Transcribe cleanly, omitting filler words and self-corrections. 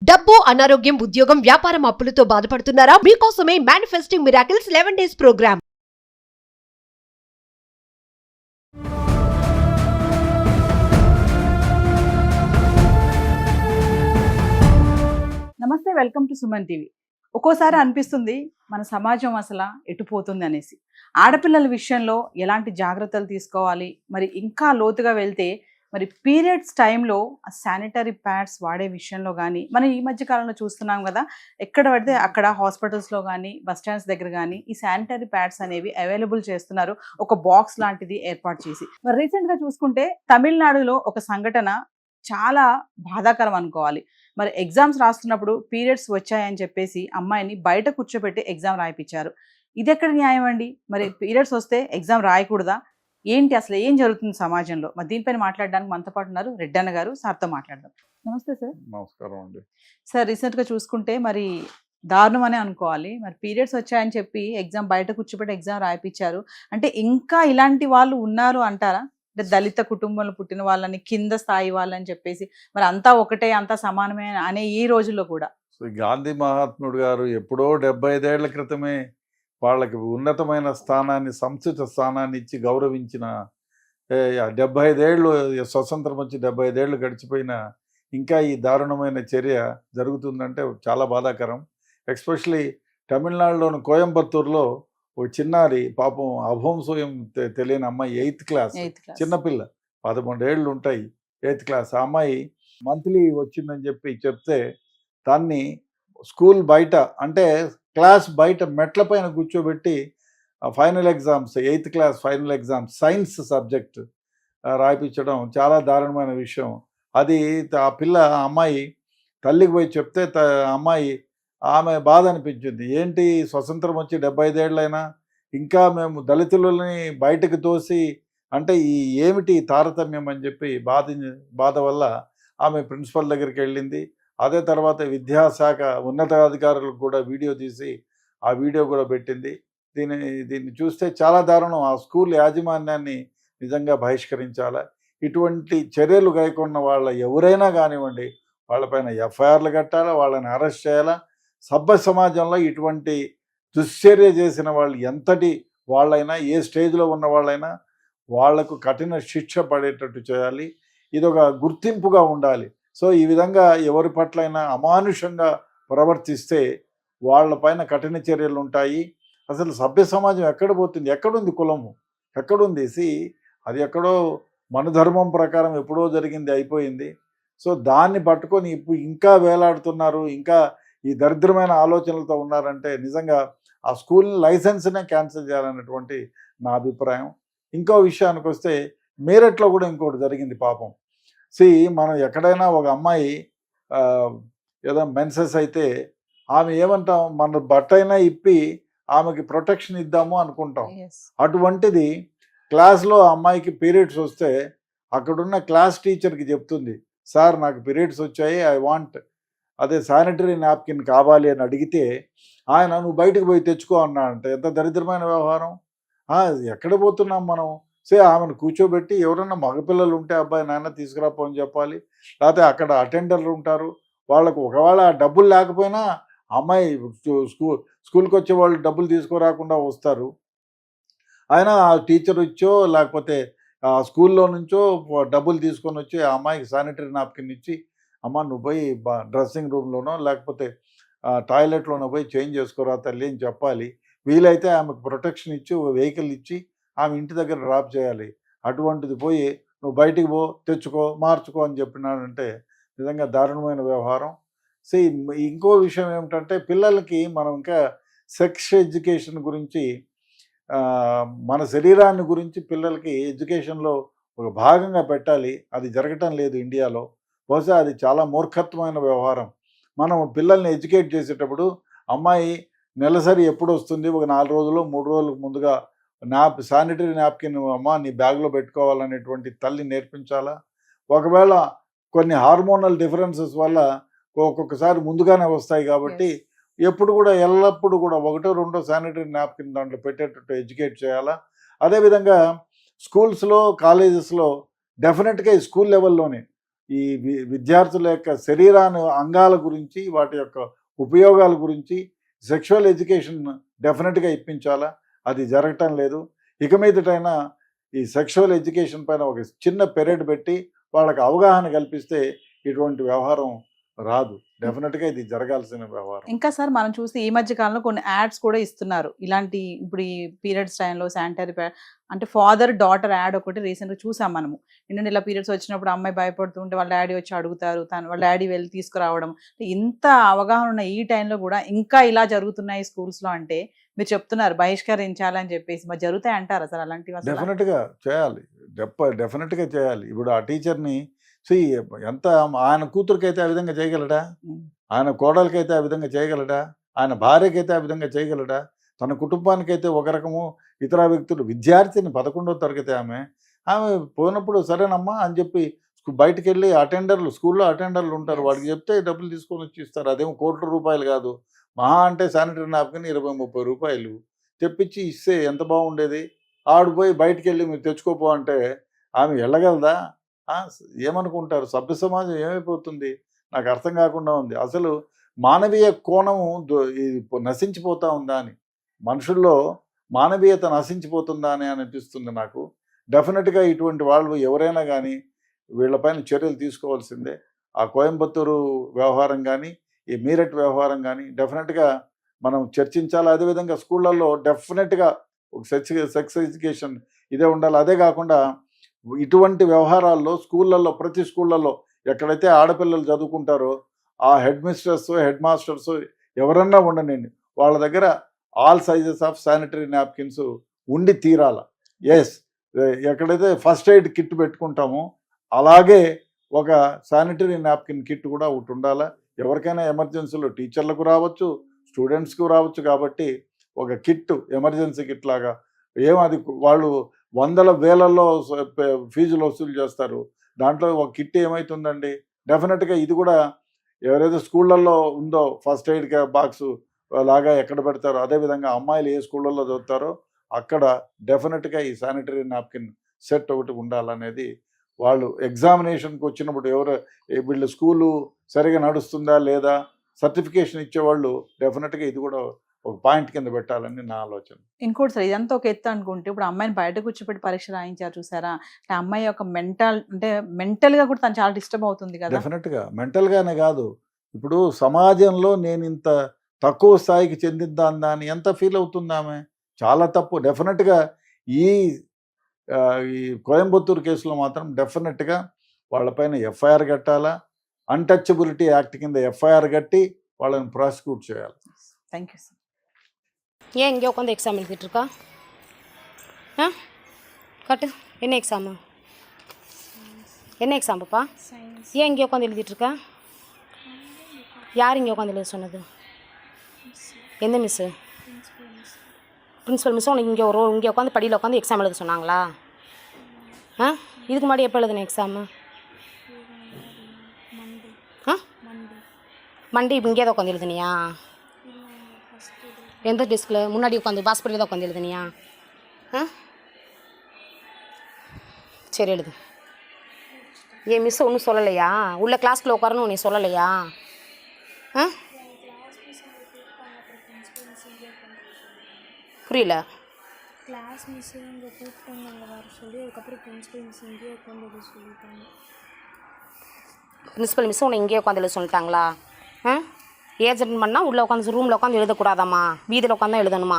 డబ్బు, అనారోగ్యం, ఉద్యోగం, వ్యాపారం, అప్పులతో బాధపడుతున్నారా? మీకోసమే మేనిఫెస్టింగ్ మిరాకిల్స్ 11 డేస్ ప్రోగ్రామ్. నమస్తే, వెల్కమ్ టు సుమన్ టీవీ. ఒక్కోసారి అనిపిస్తుంది మన సమాజం అసలు ఎటుపోతుంది అనేసి. ఆడపిల్లల విషయంలో ఎలాంటి జాగ్రత్తలు తీసుకోవాలి, మరి ఇంకా లోతుగా వెళ్తే మరి పీరియడ్స్ టైంలో శానిటరీ ప్యాడ్స్ వాడే విషయంలో కానీ మనం ఈ మధ్య కాలంలో చూస్తున్నాం కదా, ఎక్కడ పడితే అక్కడ హాస్పిటల్స్లో కానీ బస్ స్టాండ్స్ దగ్గర కానీ ఈ శానిటరీ ప్యాడ్స్ అనేవి అవైలబుల్ చేస్తున్నారు, ఒక బాక్స్ లాంటిది ఏర్పాటు చేసి. మరి రీసెంట్గా చూసుకుంటే తమిళనాడులో ఒక సంఘటన చాలా బాధాకరం అనుకోవాలి. మరి ఎగ్జామ్స్ రాస్తున్నప్పుడు పీరియడ్స్ వచ్చాయని చెప్పేసి అమ్మాయిని బయట కూర్చోబెట్టి ఎగ్జామ్ రాయిపించారు. ఇది ఎక్కడ న్యాయం అండి? మరి పీరియడ్స్ వస్తే ఎగ్జామ్ రాయకూడదా? ఏంటి అసలు ఏం జరుగుతుంది సమాజంలో? మరి దీనిపైన మాట్లాడడానికి మనతో పాటు ఉన్నారు రెడ్డన్న గారు. సార్తో మాట్లాడదాం. నమస్తే సార్. నమస్కారం అండి. సార్, రీసెంట్గా చూసుకుంటే మరి దారుణం అనే అనుకోవాలి. మరి పీరియడ్స్ వచ్చాయని చెప్పి ఎగ్జామ్ బయట కూర్చోబెట్టి ఎగ్జామ్ రాయిపించారు. అంటే ఇంకా ఇలాంటి వాళ్ళు ఉన్నారు అంటారా? అంటే దళిత కుటుంబంలో పుట్టిన వాళ్ళని, కింద స్థాయి వాళ్ళని చెప్పేసి మరి అంతా ఒకటే, అంతా సమానమే అనే ఈ రోజుల్లో కూడా. గాంధీ మహాత్ముడు గారు ఎప్పుడో 75 ఏళ్ల క్రితమే వాళ్ళకి ఉన్నతమైన స్థానాన్ని, సంస్కృత స్థానాన్ని ఇచ్చి గౌరవించిన 75 ఏళ్ళు, స్వతంత్రం వచ్చి 75 ఏళ్ళు గడిచిపోయిన ఇంకా ఈ దారుణమైన చర్య జరుగుతుందంటే చాలా బాధాకరం. ఎస్పెషలీ తమిళనాడులోని కోయంబత్తూరులో ఒక చిన్నారి పాపం అభంసోయం తెలియని అమ్మాయి, 8th క్లాస్ చిన్నపిల్ల, 11 ఏళ్ళు ఉంటాయి, 8th క్లాస్. ఆ అమ్మాయి మంత్లీ వచ్చిందని చెప్తే దాన్ని స్కూల్ బయట, అంటే క్లాస్ బయట మెట్ల పైన కూర్చోబెట్టి final exams, 8th class final exams science subject రాయిపించడం చాలా దారుణమైన విషయం. అది ఆ పిల్ల, అమ్మాయి తల్లికి పోయి చెప్తే అమ్మాయి, ఆమె బాధ అనిపించింది. ఏంటి స్వతంత్రం వచ్చి 75 ఏళ్ళైనా ఇంకా మేము దళితులని బయటకు తోసి, అంటే ఈ ఏమిటి తారతమ్యం అని చెప్పి బాధ వల్ల ఆమె ప్రిన్సిపల్ దగ్గరికి వెళ్ళింది. అదే తర్వాత విద్యాశాఖ ఉన్నతాధికారులకు కూడా వీడియో తీసి ఆ వీడియో కూడా పెట్టింది. దీన్ని చూస్తే చాలా దారుణం. ఆ స్కూల్ యాజమాన్యాన్ని నిజంగా బహిష్కరించాలా. ఇటువంటి చర్యలు కైకొన్న వాళ్ళ ఎవరైనా కానివ్వండి, వాళ్ళపైన ఎఫ్ఐఆర్లు కట్టాలా, వాళ్ళని అరెస్ట్ చేయాలా. సభ్య సమాజంలో ఇటువంటి దుశ్చర్య చేసిన వాళ్ళు ఎంతటి వాళ్ళైనా, ఏ స్టేజ్లో ఉన్న వాళ్ళైనా వాళ్లకు కఠిన శిక్ష పడేటట్టు చేయాలి. ఇది ఒక గుర్తింపుగా ఉండాలి. సో ఈ విధంగా ఎవరి పట్లైనా అమానుషంగా ప్రవర్తిస్తే వాళ్ళపైన కఠిన చర్యలు ఉంటాయి. అసలు సభ్య సమాజం ఎక్కడ పోతుంది? ఎక్కడుంది కులము? ఎక్కడుంది? అది ఎక్కడో మన ధర్మం ప్రకారం ఎప్పుడో జరిగింది, అయిపోయింది. సో దాన్ని పట్టుకొని ఇప్పుడు ఇంకా వేలాడుతున్నారు, ఇంకా ఈ దరిద్రమైన ఆలోచనలతో ఉన్నారంటే నిజంగా ఆ స్కూల్ లైసెన్స్నే క్యాన్సిల్ చేయాలన్నటువంటి నా అభిప్రాయం. ఇంకో విషయానికి వస్తే మీరట్లో కూడా ఇంకోటి జరిగింది పాపం. మనం ఎక్కడైనా ఒక అమ్మాయి ఏదో మెన్సెస్ అయితే ఆమె ఏమంటాం, మన బట్ట అయినా ఇప్పి ఆమెకి ప్రొటెక్షన్ ఇద్దాము అనుకుంటాం. అటువంటిది క్లాస్లో అమ్మాయికి పీరియడ్స్ వస్తే అక్కడున్న క్లాస్ టీచర్కి చెప్తుంది, సార్ నాకు పీరియడ్స్ వచ్చాయి, ఐ వాంట్ శానిటరీ నాప్కిన్ కావాలి అని అడిగితే ఆయన నువ్వు బయటకు పోయి తెచ్చుకో అన్నాడంటే ఎంత దరిద్రమైన వ్యవహారం. ఎక్కడ పోతున్నాం మనం? ఆమెను కూర్చోబెట్టి ఎవరన్నా మగపిల్లలు ఉంటే అబ్బాయి నాన్న తీసుకురాపో అని చెప్పాలి. లేకపోతే అక్కడ అటెండర్లు ఉంటారు, వాళ్ళకు ఒకవేళ డబ్బులు లేకపోయినా అమ్మాయి స్కూల్కి వచ్చే వాళ్ళు డబ్బులు తీసుకురాకుండా వస్తారు. ఆయన ఆ టీచర్ ఇచ్చో లేకపోతే స్కూల్లో నుంచో డబ్బులు తీసుకొని వచ్చి ఆ అమ్మాయికి శానిటరీ నాప్కిన్ ఇచ్చి, అమ్మ నువ్వు పోయి డ్రెస్సింగ్ రూమ్లోనో లేకపోతే టాయిలెట్లోనో పోయి చేంజ్ చేసుకోరా తల్లి అని చెప్పాలి. వీలైతే ఆమెకు ప్రొటెక్షన్ ఇచ్చి వెహికల్ ఇచ్చి ఆమె ఇంటి దగ్గర డ్రాప్ చేయాలి. అటువంటిది పోయి నువ్వు బయటికి పో, తెచ్చుకో, మార్చుకో అని చెప్పినాడంటే నిజంగా దారుణమైన వ్యవహారం. ఇంకో విషయం ఏమిటంటే పిల్లలకి మనం ఇంకా సెక్స్ ఎడ్యుకేషన్ గురించి, మన శరీరాన్ని గురించి పిల్లలకి ఎడ్యుకేషన్లో ఒక భాగంగా పెట్టాలి. అది జరగటం లేదు ఇండియాలో. బహుశా అది చాలా మూర్ఖత్వమైన వ్యవహారం. మనం పిల్లల్ని ఎడ్యుకేట్ చేసేటప్పుడు అమ్మాయి నెలసరి ఎప్పుడు వస్తుంది, ఒక 4 రోజులు 3 రోజులకు ముందుగా శానిటరీ నాప్కిన్ అమ్మ నీ బ్యాగ్లో పెట్టుకోవాలనేటువంటి తల్లి నేర్పించాలా. ఒకవేళ కొన్ని హార్మోనల్ డిఫరెన్సెస్ వల్ల ఒక్కొక్కసారి ముందుగానే వస్తాయి కాబట్టి ఎప్పుడు కూడా ఎల్లప్పుడూ కూడా 1 2 శానిటరీ నాప్కిన్ దాంట్లో పెట్టేటట్టు ఎడ్యుకేట్ చేయాలా. అదేవిధంగా స్కూల్స్లో, కాలేజెస్లో డెఫినెట్గా ఈ స్కూల్ లెవెల్లోనే ఈ విద్యార్థుల యొక్క శరీరాన్ని అంగాల గురించి వాటి యొక్క ఉపయోగాల గురించి సెక్షువల్ ఎడ్యుకేషన్ డెఫినెట్గా ఇప్పించాలా. అది జరగటం లేదు. ఇక మీదటైనా ఈ సెక్షువల్ ఎడ్యుకేషన్ పైన ఒక చిన్న పెరేడ్ పెట్టి వాళ్ళకి అవగాహన కల్పిస్తే ఇటువంటి వ్యవహారం రాదు. డెఫినెట్గా ఇది జరగాల్సిన వ్యవహారం. ఇంకా సార్ మనం చూస్తే ఈ మధ్య కాలంలో కొన్ని యాడ్స్ కూడా ఇస్తున్నారు ఇలాంటి. ఇప్పుడు ఈ పీరియడ్స్ టైంలో శానిటరీ ప్యాడ్ అంటే ఫాదర్ డాటర్ యాడ్ ఒకటి రీసెంట్గా చూసాం మనము. ఏంటంటే ఇలా పీరియడ్స్ వచ్చినప్పుడు అమ్మాయి భయపడుతుంటే వాళ్ళ డాడీ వచ్చి అడుగుతారు, వాళ్ళ డాడీ వెళ్ళి తీసుకురావడం. ఇంత అవగాహన ఉన్న ఈ టైంలో కూడా ఇంకా ఇలా జరుగుతున్నాయి స్కూల్స్లో అంటే మీరు చెప్తున్నారు బహిష్కరించాలని చెప్పేసి, మరి జరుగుతాయి అంటారా సార్ అలాంటివి? డెఫినెట్గా చేయాలి, డెఫినెట్గా చేయాలి. ఇప్పుడు ఆ టీచర్ని ఎంత ఆయన కూతురికైతే ఆ విధంగా చేయగలడా, ఆయన కోడలికైతే ఆ విధంగా చేయగలడా, ఆయన భార్యకైతే ఆ విధంగా చేయగలడా, తన కుటుంబానికైతే ఒక రకము, ఇతర వ్యక్తులు. విద్యార్థిని 11వ తరగతి ఆమె పోయినప్పుడు సరేనమ్మా అని చెప్పి బయటకు వెళ్ళి అటెండర్లు, స్కూల్లో అటెండర్లు ఉంటారు, వాడికి చెప్తే డబ్బులు తీసుకొని వచ్చి ఇస్తారు. అదేమో కోట్ల రూపాయలు కాదు, మహా అంటే శానిటరీ నాప్కిన్ 20-30 రూపాయలు తెప్పించి ఇస్తే ఎంత బాగుండేది. ఆడిపోయి బయటికి వెళ్ళి మీరు తెచ్చుకోపో అంటే ఆమె వెళ్ళగలదా? ఏమనుకుంటారు? సభ్య సమాజం ఏమైపోతుంది? నాకు అర్థం కాకుండా ఉంది. అసలు మానవీయ కోణము నశించిపోతా ఉందా అని, మనుషుల్లో మానవీయత నశించిపోతుందా అని అనిపిస్తుంది నాకు. డెఫినెట్గా ఇటువంటి వాళ్ళు ఎవరైనా కానీ వీళ్ళపైన చర్యలు తీసుకోవాల్సిందే. ఆ కోయంబత్తూరు వ్యవహారం కానీ, ఈ మీరట్ వ్యవహారం కానీ డెఫినెట్గా మనం చర్చించాలి. అదేవిధంగా స్కూళ్ళల్లో డెఫినెట్గా ఒక సెక్స్ ఎడ్యుకేషన్ ఇదే ఉండాలి. అదే కాకుండా ఇటువంటి వ్యవహారాల్లో స్కూళ్ళల్లో, ప్రతి స్కూళ్ళల్లో ఎక్కడైతే ఆడపిల్లలు చదువుకుంటారో ఆ హెడ్ మిస్టర్స్, హెడ్ మాస్టర్స్ ఎవరన్నా ఉండనండి, వాళ్ళ దగ్గర all sizes of sanitary napkins ఉండి తీరాల. ఎస్, ఎక్కడైతే ఫస్ట్ ఎయిడ్ కిట్ పెట్టుకుంటామో అలాగే ఒక శానిటరీ నాప్కిన్ కిట్ కూడా ఒకటి ఉండాలా. ఎవరికైనా ఎమర్జెన్సీలో టీచర్లకు రావచ్చు, స్టూడెంట్స్కు రావచ్చు. కాబట్టి ఒక కిట్, ఎమర్జెన్సీ కిట్ లాగా అది వాళ్ళు 100,000 ఫీజులు వసూలు చేస్తారు. దాంట్లో ఒక కిట్ ఏమవుతుందండి? డెఫినెట్గా ఇది కూడా ఎవరైతే స్కూళ్ళల్లో ఉందో ఫస్ట్ ఎయిడ్ బాక్స్ లాగా ఎక్కడ పెడతారో, అదేవిధంగా అమ్మాయిలు ఏ స్కూళ్ళల్లో చదువుతారో అక్కడ డెఫినెట్గా ఈ శానిటరీ నాప్కిన్ సెట్ ఒకటి ఉండాలనేది. వాళ్ళు ఎగ్జామినేషన్కి వచ్చినప్పుడు వీళ్ళు స్కూలు సరిగా నడుస్తుందా లేదా సర్టిఫికేషన్ ఇచ్చేవాళ్ళు డెఫినెట్గా ఇది కూడా ఒక పాయింట్ కింద పెట్టాలని నా ఆలోచన. ఇంకోటి సార్, ఇదంతా ఒక ఎత్తు అనుకుంటే ఇప్పుడు అమ్మాయిని బయట కూర్చోబెట్టి పరీక్ష రాయించారు చూసారా, అమ్మాయి యొక్క మెంటల్గా కూడా తను చాలా డిస్టర్బ్ అవుతుంది కదా. డెఫినెట్గా మెంటల్గానే కాదు, ఇప్పుడు సమాజంలో నేను ఇంత తక్కువ స్థాయికి చెందిద్దా అని ఎంత ఫీల్ అవుతుంది ఆమె? చాలా తప్పు. డెఫినెట్గా ఈ కోయంబత్తూరు కేసులో మాత్రం డెఫినెట్గా వాళ్ళపైన ఎఫ్ఐఆర్ కట్టాలా. అన్టచబిలిటీ యాక్ట్ కింద ఎఫ్ఐఆర్ కట్టి వాళ్ళని ప్రాసిక్యూట్ చేయాలి. Thank you sir. ஏன் இங்கே உட்காந்து எக்ஸாம் எழுதிட்டுருக்கா? காட்டு, என்ன எக்ஸாமு? என்ன எக்ஸாம் பாப்பா? ஏன் இங்கே உட்காந்து எழுதிட்டுருக்கா? யார் இங்கே உட்காந்து எழுத சொன்னது? எந்த மிஸ்ஸு? பிரின்ஸிபல் மிஸ்ஸும் உனக்கு இங்கே உட்காந்து படியில் உட்காந்து எக்ஸாம் எழுத சொன்னாங்களா? இதுக்கு முன்னாடி எப்போ எழுதுன எக்ஸாமு? மண்டே இப்போ இங்கே தான் உட்காந்து எழுதுனியா? எந்த டெஸ்கில்? முன்னாடி உட்காந்து பாஸ்பரியில் தான் உட்காந்து எழுதுனியா? சரி எழுது. ஏன் மிஸ் ஒன்றும் சொல்லலையா? உள்ள கிளாஸ்க்குள்ள உட்காரன்னு உன்னை சொல்லலையா? புரியல. கிளாஸ் மிஸ் இங்கே கூப்பிட்டாங்க வர சொல்லி, அதுக்கப்புறம் பிரின்சிபல் மிஸ் இங்கேயே உட்காந்து சொல்லிட்டாங்க. பிரின்சிபல் மிஸ் உன்னை இங்கேயே உட்காந்து எழுத சொல்லிட்டாங்களா? ஏஜென்ட் பண்ணால் உள்ளே உட்காந்து ரூமில் உட்காந்து எழுதக்கூடாதாம்மா, வீதியில் உட்காந்து எழுதணுமா?